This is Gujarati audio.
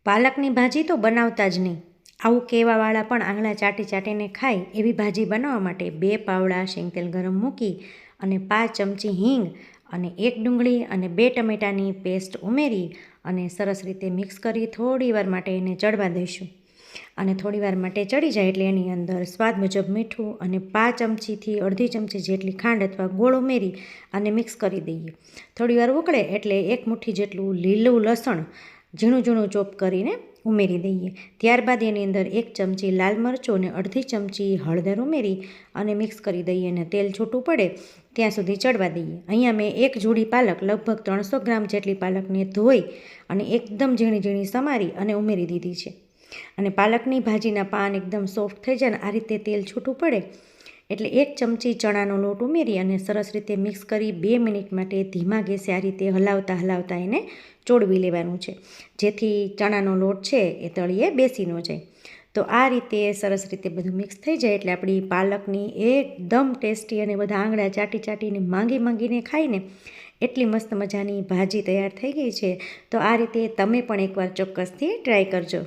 પાલકની ભાજી તો બનાવતા જ નહીં. આવું કહેવાવાળા પણ આંગળા ચાટી ચાટીને ખાય એવી ભાજી બનાવવા માટે 2 પાવડા શેંગતેલ ગરમ મૂકી અને 5 ચમચી હિંગ અને 1 ડુંગળી અને 2 ટમેટાની પેસ્ટ ઉમેરી અને સરસ રીતે મિક્સ કરી થોડી વાર માટે એને ચડવા દઈશું. અને થોડી વાર માટે ચડી જાય એટલે એની અંદર સ્વાદ મુજબ મીઠું અને 5 ચમચીથી અડધી ચમચી જેટલી ખાંડ અથવા ગોળ ઉમેરી અને મિક્સ કરી દઈએ. થોડી વાર ઉકળે એટલે 1 મુઠ્ઠી જેટલું લીલું લસણ ઝીણું ઝીણું ચોપ કરીને ઉમેરી દઈએ. ત્યારબાદ એની અંદર 1 ચમચી લાલ મરચું અને અડધી ચમચી હળદર ઉમેરી અને મિક્સ કરી દઈએ અને તેલ છૂટું પડે ત્યાં સુધી ચડવા દઈએ. અહીંયા મેં 1 જોડી પાલક લગભગ 300 ગ્રામ જેટલી પાલકને ધોઈ અને એકદમ ઝીણી ઝીણી સમારી અને ઉમેરી દીધી છે. અને પાલકની ભાજીના પાન એકદમ સોફ્ટ થઈ જાય ને આ રીતે તેલ છૂટું પડે એટલે 1 ચમચી ચણાનો લોટ ઉમેરી અને સરસ રીતે મિક્સ કરી 2 મિનિટ માટે ધીમા ગેસે આ રીતે હલાવતા એને ચોળવી લેવાનું છે, જેથી ચણાનો લોટ છે એ તળિયે બેસી ન જાય. તો આ રીતે સરસ રીતે બધું મિક્સ થઈ જાય એટલે આપણી પાલકની એકદમ ટેસ્ટી અને બધા આંગળા ચાટી ચાટીને માંગીને ખાઈને એટલી મસ્ત મજાની ભાજી તૈયાર થઈ ગઈ છે. તો આ રીતે તમે પણ એકવાર ચોક્કસથી ટ્રાય કરજો.